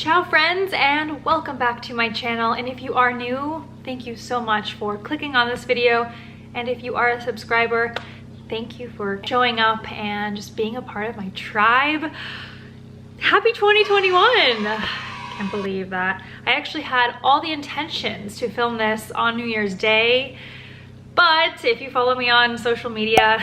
Ciao friends, and welcome back to my channel. And if you are new, thank you so much for clicking on this video. And if you are a subscriber, thank you for showing up and just being a part of my tribe. Happy 2021! Can't believe that. I actually had all the intentions to film this on New Year's Day, but if you follow me on social media,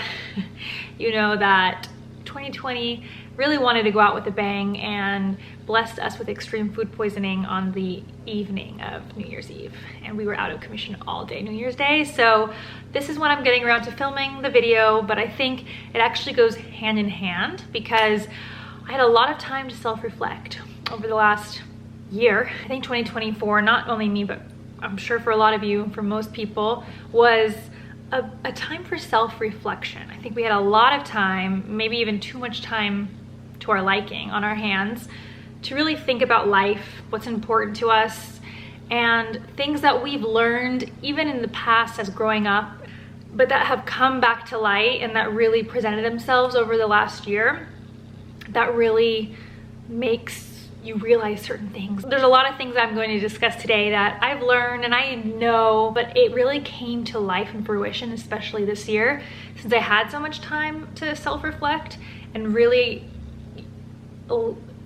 you know that 2020 really wanted to go out with a bang and blessed us with extreme food poisoning on the evening of New Year's Eve. And we were out of commission all day New Year's Day. So this is when I'm getting around to filming the video, but I think it actually goes hand in hand because I had a lot of time to self-reflect over the last year. I think 2024, not only me, but I'm sure for a lot of you, for most people, was a time for self-reflection. I think we had a lot of time, maybe even too much time to our liking, on our hands to really think about life, what's important to us, and things that we've learned even in the past as growing up, but that have come back to light and that really presented themselves over the last year that really makes you realize certain things. There's a lot of things I'm going to discuss today that I've learned and I know, but it really came to life and fruition, especially this year, since I had so much time to self-reflect and really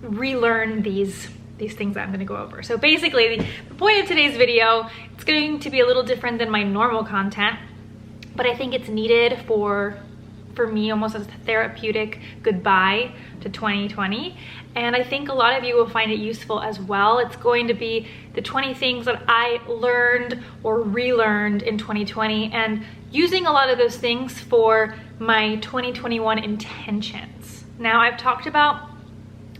relearn these things that I'm going to go over. So basically, the point of today's video, it's going to be a little different than my normal content, but I think it's needed for me almost as a therapeutic goodbye to 2020. And I think a lot of you will find it useful as well. It's going to be the 20 things that I learned or relearned in 2020 and using a lot of those things for my 2021 intentions. Now, I've talked about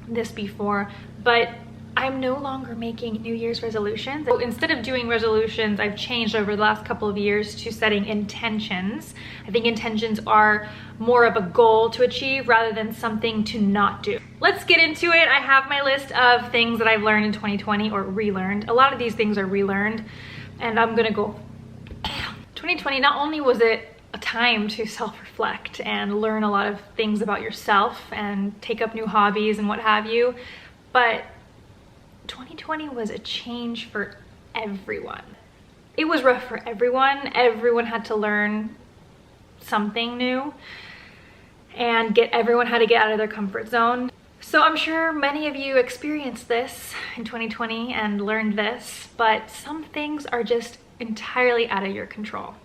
this before, but I'm no longer making New Year's resolutions. So instead of doing resolutions, I've changed over the last couple of years to setting intentions. I think intentions are more of a goal to achieve rather than something to not do. Let's get into it. I have my list of things that I've learned in 2020 or relearned. A lot of these things are relearned, and I'm gonna go. 2020, not only was it a time to self-reflect and learn a lot of things about yourself and take up new hobbies and what have you, but 2020 was a change for everyone. It was rough for everyone. Everyone had to learn something new and everyone had to get out of their comfort zone. So I'm sure many of you experienced this in 2020 and learned this, but some things are just entirely out of your control.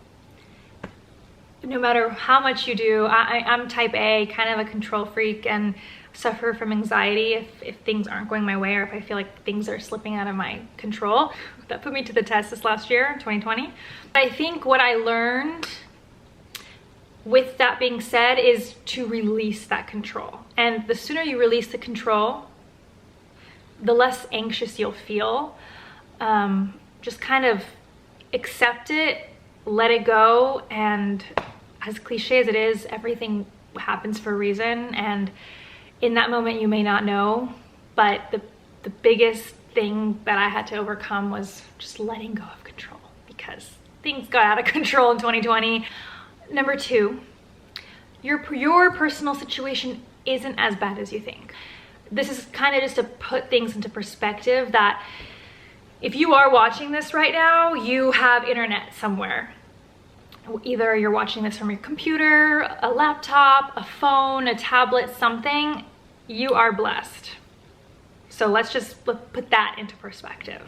No matter how much you do, I'm type A, kind of a control freak, and suffer from anxiety if things aren't going my way or if I feel like things are slipping out of my control. That put me to the test this last year, 2020. I think what I learned with that being said is to release that control. And the sooner you release the control, the less anxious you'll feel. Just kind of accept it, let it go, and as cliche as it is, everything happens for a reason, and in that moment you may not know, but the biggest thing that I had to overcome was just letting go of control because things got out of control in 2020. Number two, your personal situation isn't as bad as you think. This is kind of just to put things into perspective that if you are watching this right now, you have internet somewhere. Either you're watching this from your computer, a laptop, a phone, a tablet, something. You are blessed. So let's just put that into perspective.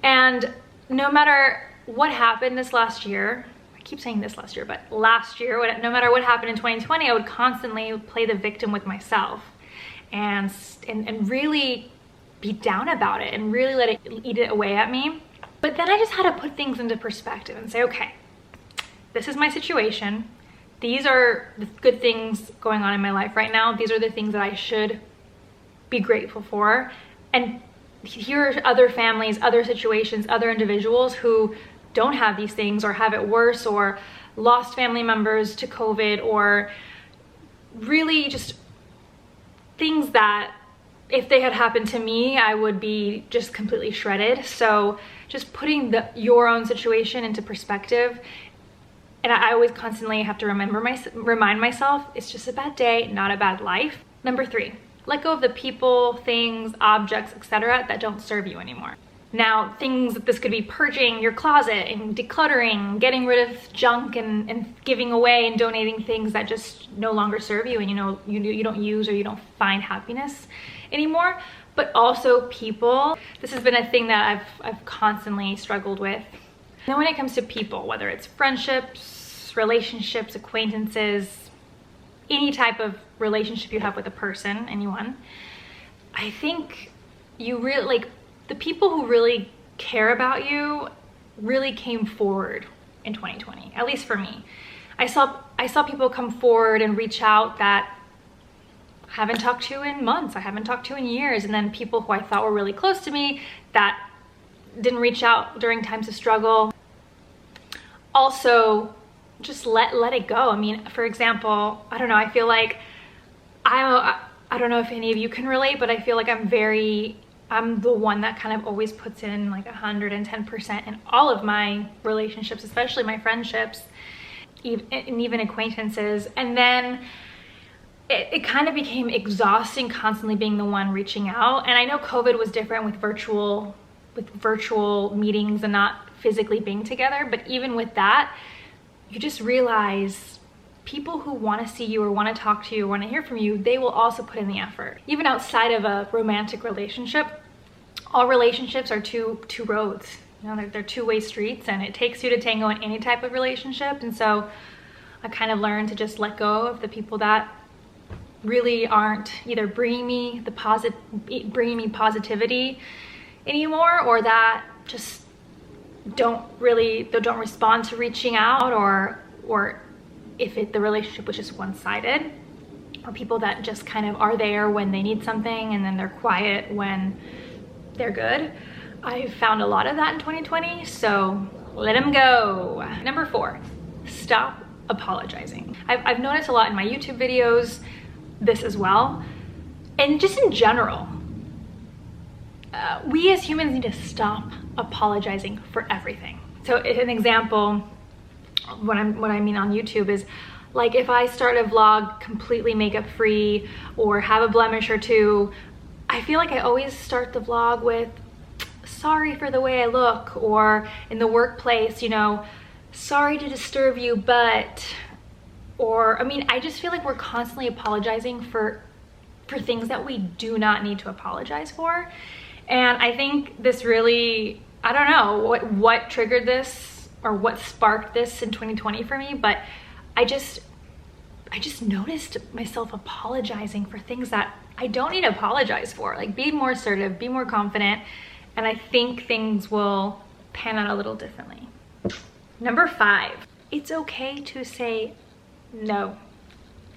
And no matter what happened this last year, I keep saying this last year, but last year, no matter what happened in 2020, I would constantly play the victim with myself and really be down about it and really let it eat it away at me. But then I just had to put things into perspective and say, okay, this is my situation. These are the good things going on in my life right now. These are the things that I should be grateful for. And here are other families, other situations, other individuals who don't have these things or have it worse or lost family members to COVID or really just things that if they had happened to me, I would be just completely shredded. So just putting your own situation into perspective. And I always constantly have to remind myself, it's just a bad day, not a bad life. Number three, let go of the people, things, objects, etc. that don't serve you anymore. Now, this could be purging your closet and decluttering, getting rid of junk and giving away and donating things that just no longer serve you and you don't use or you don't find happiness anymore. But also people. This has been a thing that I've constantly struggled with. And when it comes to people, whether it's friendships, relationships, acquaintances, any type of relationship you have with a person, anyone, I think you really, like, the people who really care about you really came forward in 2020, at least for me. I saw people come forward and reach out that I haven't talked to in months, I haven't talked to in years, and then people who I thought were really close to me that didn't reach out during times of struggle. Also, just let it go. I mean, for example, I don't know, I feel like I don't know if any of you can relate, but I feel like I'm the one that kind of always puts in like 110% in all of my relationships, especially my friendships, and even acquaintances. And then it kind of became exhausting constantly being the one reaching out. And I know COVID was different with virtual meetings and not physically being together, but even with that, you just realize people who want to see you or want to talk to you or want to hear from you, they will also put in the effort. Even outside of a romantic relationship, all relationships are two roads. They're two-way streets, and it takes two to tango in any type of relationship. And so I kind of learned to just let go of the people that really aren't either bringing me positivity anymore, or that just don't respond to reaching out, or if the relationship was just one-sided, or people that just kind of are there when they need something and then they're quiet when they're good. I found a lot of that in 2020, so let them go. Number 4, stop apologizing. I've noticed a lot in my YouTube videos, this as well, and just in general. We as humans need to stop apologizing for everything. So an example, what I mean on YouTube is, like, if I start a vlog completely makeup free or have a blemish or two, I feel like I always start the vlog with, sorry for the way I look, or in the workplace, sorry to disturb you, but, or, I mean, I just feel like we're constantly apologizing for things that we do not need to apologize for. And I think this really, I don't know what triggered this or what sparked this in 2020 for me, but I just noticed myself apologizing for things that I don't need to apologize for. Like, be more assertive, be more confident, and I think things will pan out a little differently. Number 5, it's okay to say no.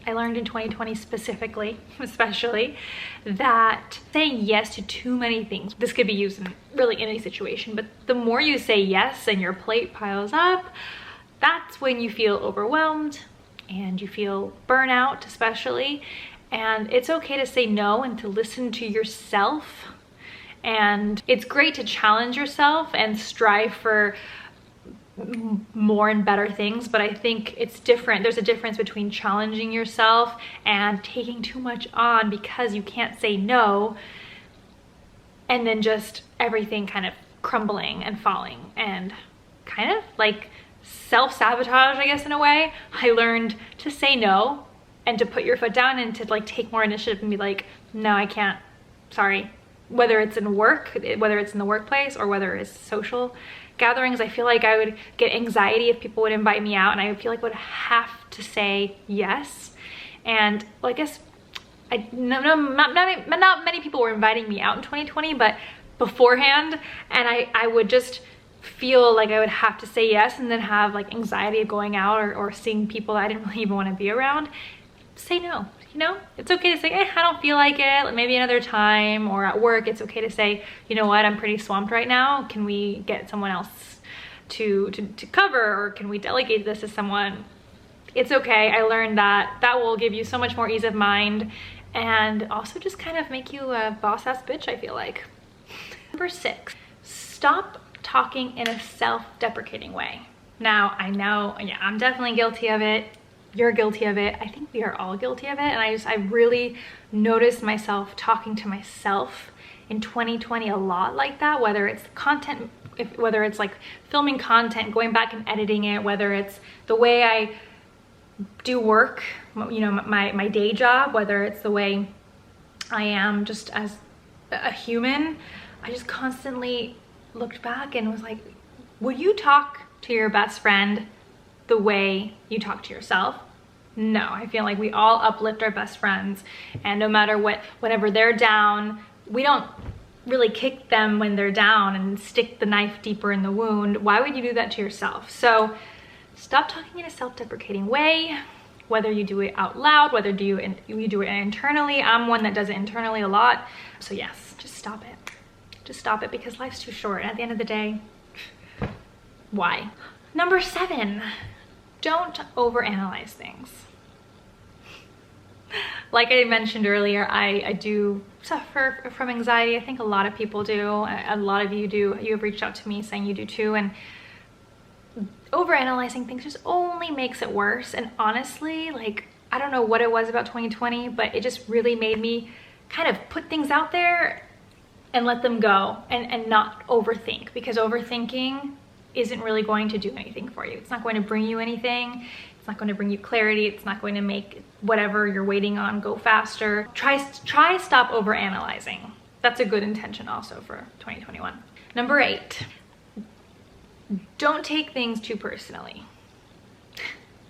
I learned in 2020 specifically, especially, that saying yes to too many things, this could be used in really any situation, but the more you say yes and your plate piles up, that's when you feel overwhelmed and you feel burnout, especially. And it's okay to say no and to listen to yourself. And it's great to challenge yourself and strive for more and better things, but I think it's different. There's a difference between challenging yourself and taking too much on because you can't say no, and then just everything kind of crumbling and falling and kind of like self-sabotage, I guess, in a way. I learned to say no and to put your foot down and to like take more initiative and be like, no, I can't, sorry. Whether it's in work, whether it's in the workplace, or whether it's social gatherings, I feel like I would get anxiety if people would invite me out, and I feel like I would have to say yes. And well, I guess not many people were inviting me out in 2020, but beforehand, and I would just feel like I would have to say yes and then have like anxiety of going out or seeing people that I didn't really even want to be around. Say no. It's okay to say, I don't feel like it, maybe another time. Or at work, it's okay to say, you know what, I'm pretty swamped right now. Can we get someone else to cover, or can we delegate this to someone? It's okay. I learned that will give you so much more ease of mind, and also just kind of make you a boss-ass bitch, I feel like. Number 6, stop talking in a self-deprecating way. Now, I know, yeah, I'm definitely guilty of it. you're guilty of it. I think we are all guilty of it. And I really noticed myself talking to myself in 2020 a lot like that, whether it's content, whether it's like filming content, going back and editing it, whether it's the way I do work, you know, my day job, whether it's the way I am just as a human. I just constantly looked back and was like, would you talk to your best friend the way you talk to yourself? No, I feel like we all uplift our best friends, and no matter what, whenever they're down, we don't really kick them when they're down and stick the knife deeper in the wound. Why would you do that to yourself? So stop talking in a self-deprecating way, whether you do it out loud, whether you do it internally. I'm one that does it internally a lot. So yes, just stop it. Just stop it, because life's too short. And at the end of the day, why? Number 7, don't overanalyze things. Like I mentioned earlier, I do suffer from anxiety. I think a lot of people do. A lot of you do. You have reached out to me saying you do too. And overanalyzing things just only makes it worse. And honestly, like, I don't know what it was about 2020, but it just really made me kind of put things out there and let them go and not overthink, because overthinking isn't really going to do anything for you. It's not going to bring you anything. It's not going to bring you clarity. It's not going to make whatever you're waiting on go faster. Try stop overanalyzing. That's a good intention also for 2021. Number 8, don't take things too personally.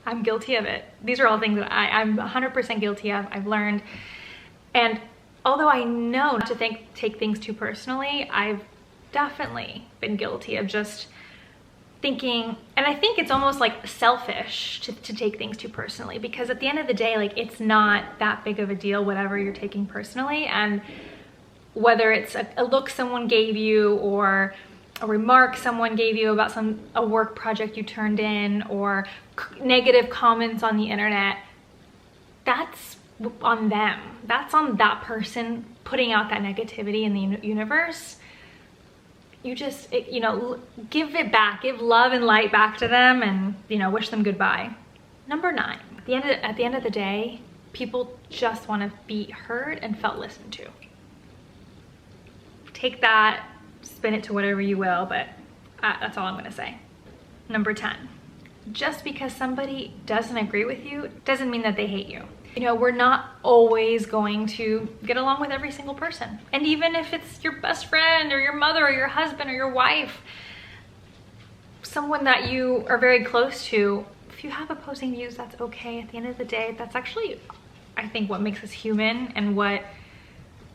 I'm guilty of it. These are all things that I'm 100% guilty of. I've learned. And although I know not to take things too personally, I've definitely been guilty of just thinking, and I think it's almost like selfish to take things too personally, because at the end of the day, like, it's not that big of a deal whatever you're taking personally. And whether it's a look someone gave you, or a remark someone gave you about a work project you turned in, or negative comments on the internet, that's on them. That's on that person putting out that negativity in the universe. You just, you know, give it back, give love and light back to them, and, you know, wish them goodbye. Number 9, at the end of the day, people just want to be heard and felt listened to. Take that, spin it to whatever you will, but that's all I'm going to say. Number 10, just because somebody doesn't agree with you doesn't mean that they hate you. You know, we're not always going to get along with every single person. And even if it's your best friend or your mother or your husband or your wife, someone that you are very close to, if you have opposing views, that's okay. At the end of the day, that's actually, I think, what makes us human, and what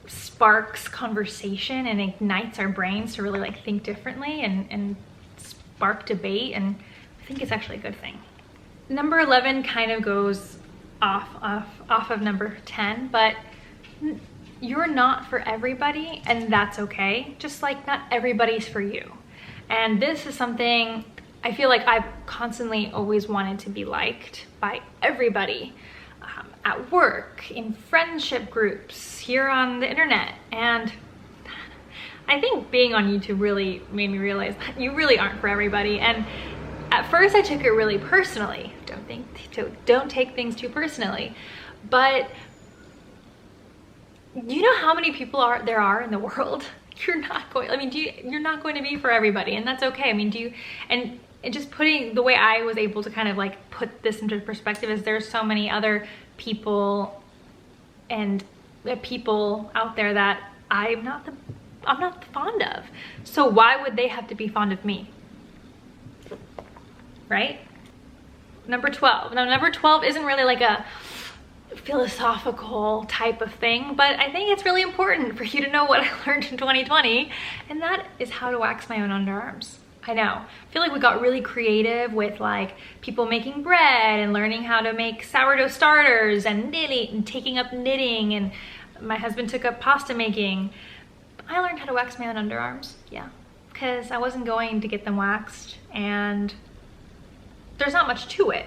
sparks conversation and ignites our brains to really like think differently and spark debate. And I think it's actually a good thing. Number 11 kind of goes off of number 10, but you're not for everybody, and that's okay. Just like not everybody's for you. And this is something I feel like I've constantly always wanted to be liked by everybody, at work, in friendship groups, here on the internet. And I think being on YouTube really made me realize that you really aren't for everybody. And at first I took it really personally. Don't take things too personally. But you know how many people there are in the world? You're not going to be for everybody, and that's okay. I mean, and just putting the way I was able to kind of like put this into perspective is there's so many other people and people out there that I'm not fond of. So why would they have to be fond of me? Right? Number 12. Now, number 12 isn't really like a philosophical type of thing, but I think it's really important for you to know what I learned in 2020, and that is how to wax my own underarms. I know. I feel like we got really creative with like people making bread and learning how to make sourdough starters and knitting and taking up knitting, and my husband took up pasta making. I learned how to wax my own underarms, yeah, because I wasn't going to get them waxed, and there's not much to it,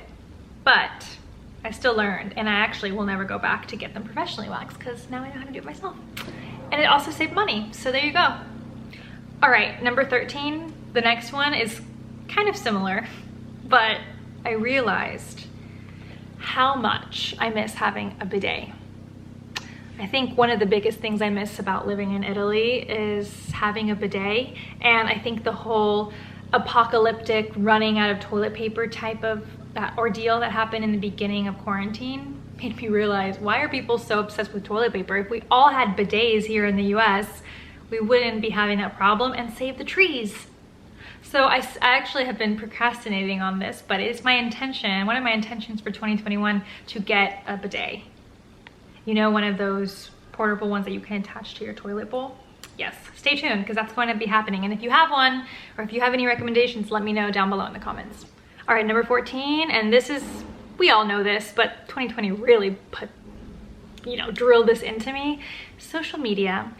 but I still learned, and I actually will never go back to get them professionally waxed because now I know how to do it myself. And it also saved money, so there you go. All right, number 13, the next one is kind of similar, but I realized how much I miss having a bidet. I think one of the biggest things I miss about living in Italy is having a bidet, and I think the whole apocalyptic running out of toilet paper type of that ordeal that happened in the beginning of quarantine made me realize, why are people so obsessed with toilet paper? If we all had bidets here in the US, we wouldn't be having that problem and save the trees. So I actually have been procrastinating on this, but it's my intention, one of my intentions for 2021, to get a bidet. You know, one of those portable ones that you can attach to your toilet bowl? Yes, stay tuned, because that's going to be happening. And if you have one, or if you have any recommendations, let me know down below in the comments. All right, number 14, and this is, we all know this, but 2020 really drilled this into me. Social media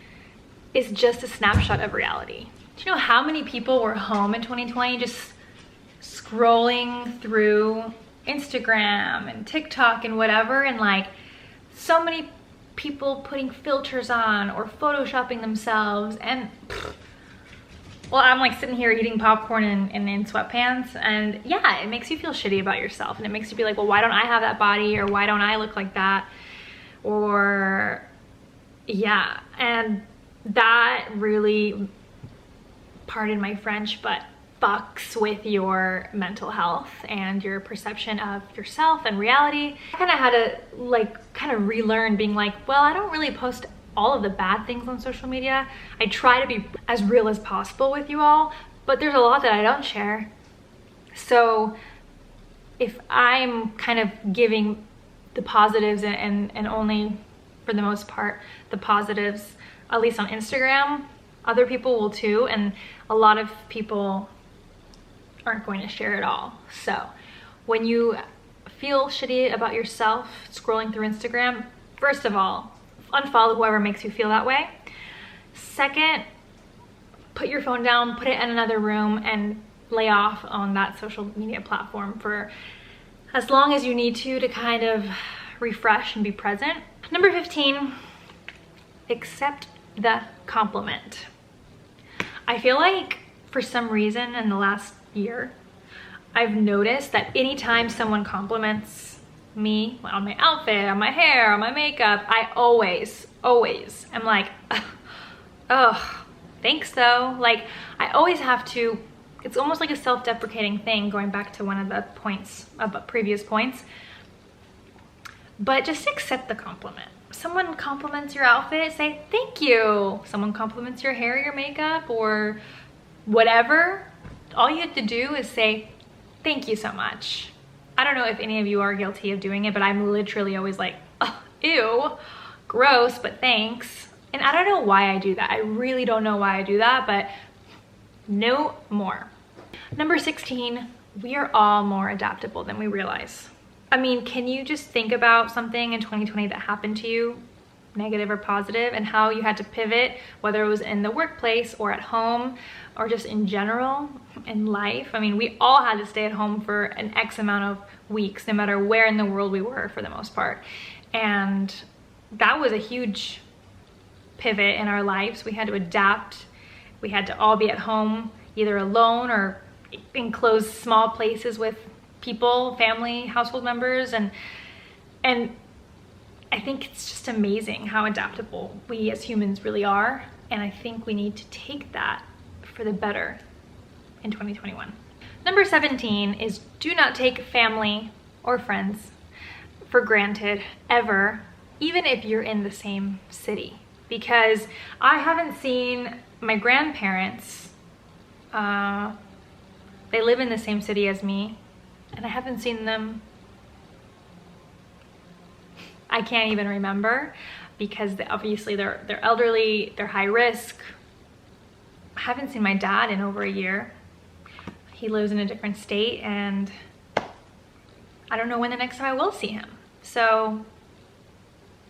is just a snapshot of reality. Do you know how many people were home in 2020 just scrolling through Instagram and TikTok and whatever, and like so many people putting filters on or photoshopping themselves, and well, I'm like sitting here eating popcorn and in sweatpants, and yeah, it makes you feel shitty about yourself, and it makes you be like, well, why don't I have that body, or why don't I look like that, or yeah, and that really, pardon my French, but fucks with your mental health and your perception of yourself and reality. I kind of had to relearn being like, well, I don't really post all of the bad things on social media. I try to be as real as possible with you all, but there's a lot that I don't share. So if I'm kind of giving the positives and only for the most part the positives, at least on Instagram, other people will too, and a lot of people aren't going to share it all. So when you feel shitty about yourself scrolling through Instagram, first of all, unfollow whoever makes you feel that way. Second, put your phone down, put it in another room, and lay off on that social media platform for as long as you need to kind of refresh and be present. Number 15, accept the compliment. I feel like for some reason in the last year, I've noticed that anytime someone compliments me on my outfit, on my hair, on my makeup, I always am like, oh, thanks though. Like, I always have to, it's almost like a self-deprecating thing, going back to one of the points, previous points, but just accept the compliment. Someone compliments your outfit, say thank you. Someone compliments your hair, your makeup, or whatever, all you have to do is say thank you so much. I don't know if any of you are guilty of doing it, but I'm literally always like, oh, ew, gross, but thanks. And I don't know why I do that. I really don't know why I do that, but no more. Number 16, we are all more adaptable than we realize. I mean, can you just think about something in 2020 that happened to you, negative or positive, and how you had to pivot, whether it was in the workplace or at home or just in general in life? I mean, we all had to stay at home for an X amount of weeks, no matter where in the world we were for the most part. And that was a huge pivot in our lives. We had to adapt. We had to all be at home, either alone or in closed small places with people, family, household members, and I think it's just amazing how adaptable we as humans really are, and I think we need to take that for the better in 2021. Number 17 is do not take family or friends for granted ever, even if you're in the same city, because I haven't seen my grandparents, they live in the same city as me, and I haven't seen them, I can't even remember, because obviously they're elderly, they're high risk. I haven't seen my dad in over a year. He lives in a different state, and I don't know when the next time I will see him. So,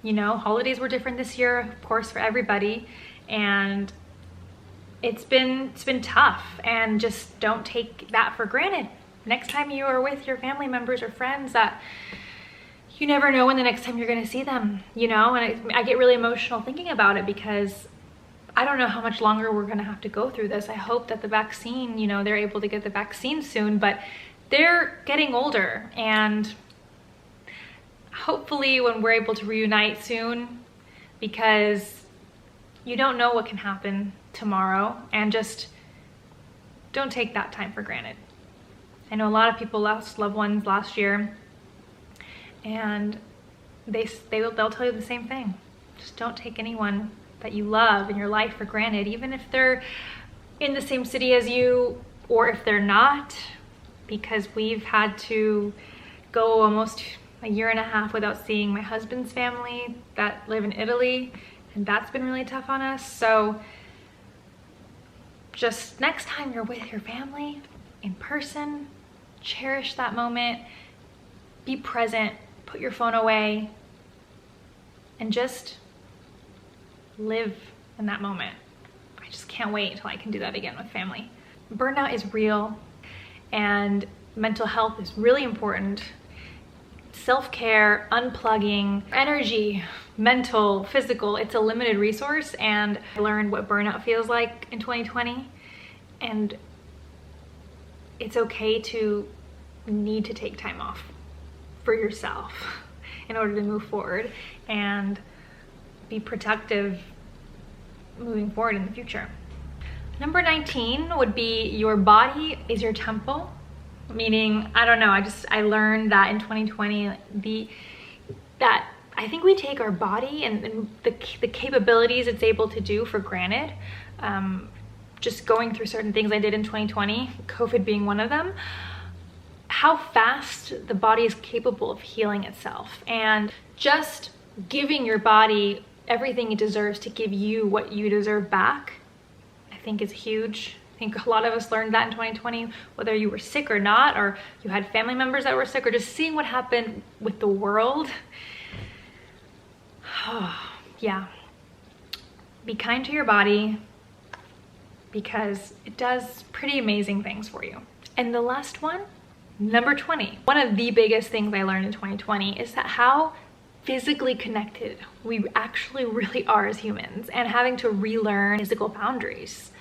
you know, holidays were different this year, of course, for everybody, and it's been tough, and just don't take that for granted. Next time you are with your family members or friends, that you never know when the next time you're gonna see them, you know? And I get really emotional thinking about it, because I don't know how much longer we're gonna have to go through this. I hope that the vaccine, you know, they're able to get the vaccine soon, but they're getting older, and hopefully when we're able to reunite soon, because you don't know what can happen tomorrow, and just don't take that time for granted. I know a lot of people lost loved ones last year, and they'll tell you the same thing. Just don't take anyone that you love in your life for granted, even if they're in the same city as you or if they're not, because we've had to go almost a year and a half without seeing my husband's family that live in Italy, and that's been really tough on us. So just next time you're with your family in person, cherish that moment, be present, put your phone away, and just live in that moment. I just can't wait until I can do that again with family. Burnout is real, and mental health is really important. Self-care, unplugging, energy, mental, physical, it's a limited resource, and I learned what burnout feels like in 2020, and it's okay to need to take time off for yourself in order to move forward and be productive moving forward in the future. Number 19 would be your body is your temple. Meaning, I don't know, I learned that in 2020, that I think we take our body and the capabilities it's able to do for granted. Just going through certain things I did in 2020, COVID being one of them, how fast the body is capable of healing itself, and just giving your body everything it deserves to give you what you deserve back, I think is huge. I think a lot of us learned that in 2020, whether you were sick or not, or you had family members that were sick, or just seeing what happened with the world. Yeah. Be kind to your body, because it does pretty amazing things for you. And the last one, number 20. One of the biggest things I learned in 2020 is that how physically connected we actually really are as humans, and having to relearn physical boundaries.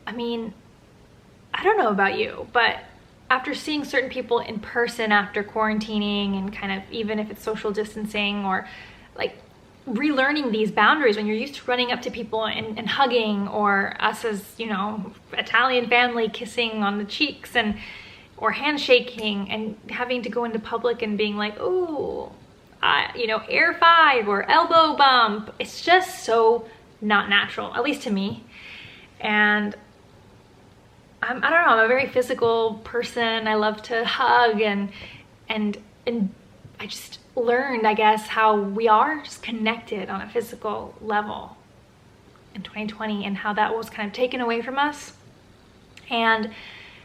I mean, I don't know about you, but after seeing certain people in person after quarantining, and kind of, even if it's social distancing, or like relearning these boundaries when you're used to running up to people and hugging, or us as, you know, Italian family kissing on the cheeks or handshaking, and having to go into public and being like, oh, you know, air 5 or elbow bump. It's just so not natural, at least to me. And I don't know, I'm a very physical person. I love to hug, and I just learned, I guess, how we are just connected on a physical level in 2020, and how that was kind of taken away from us. And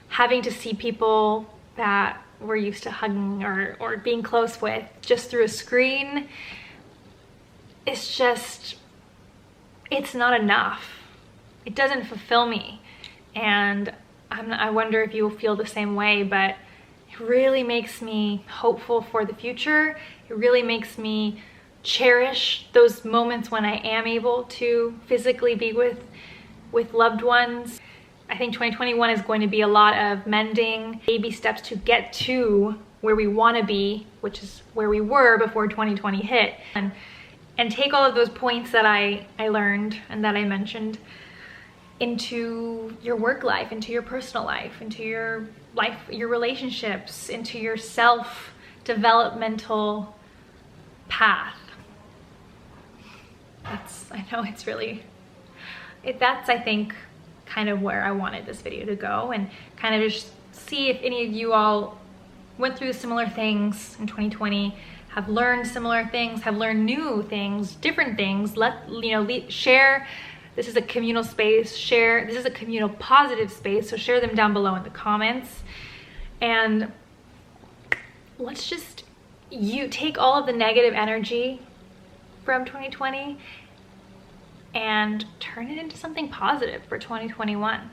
having to see people that we're used to hugging or being close with just through a screen, it's just, it's not enough. It doesn't fulfill me. And I wonder if you will feel the same way, but it really makes me hopeful for the future. It really makes me cherish those moments when I am able to physically be with loved ones. I think 2021 is going to be a lot of mending, baby steps to get to where we want to be, which is where we were before 2020 hit. And take all of those points that I learned and that I mentioned into your work life, into your personal life, into your life, your relationships, into your self-developmental path. I know it's really, that's, I think, kind of where I wanted this video to go, and kind of just see if any of you all went through similar things in 2020, have learned similar things, have learned new things, different things. Share. This is a communal space. Share. This is a communal positive space, so share them down below in the comments. And let's just, you take all of the negative energy from 2020 and turn it into something positive for 2021.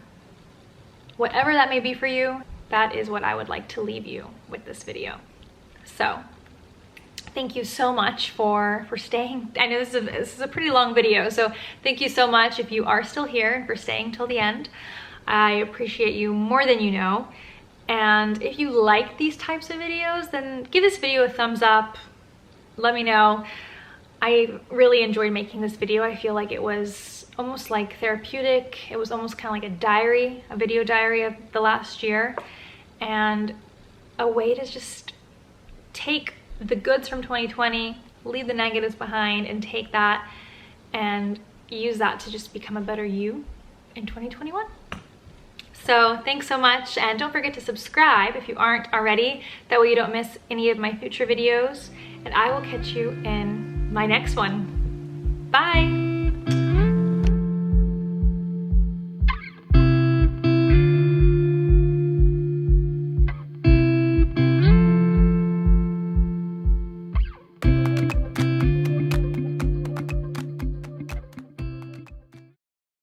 Whatever that may be for you, that is what I would like to leave you with this video. So thank you so much for staying. I know this is a pretty long video, so thank you so much if you are still here and for staying till the end. I appreciate you more than you know. And if you like these types of videos, then give this video a thumbs up, let me know. I really enjoyed making this video. I feel like it was almost like therapeutic. It was almost kind of like a diary, a video diary of the last year, and a way to just take the goods from 2020, leave the negatives behind, and take that and use that to just become a better you in 2021. So thanks so much, and don't forget to subscribe if you aren't already. That way you don't miss any of my future videos, and I will catch you in my next one. Bye!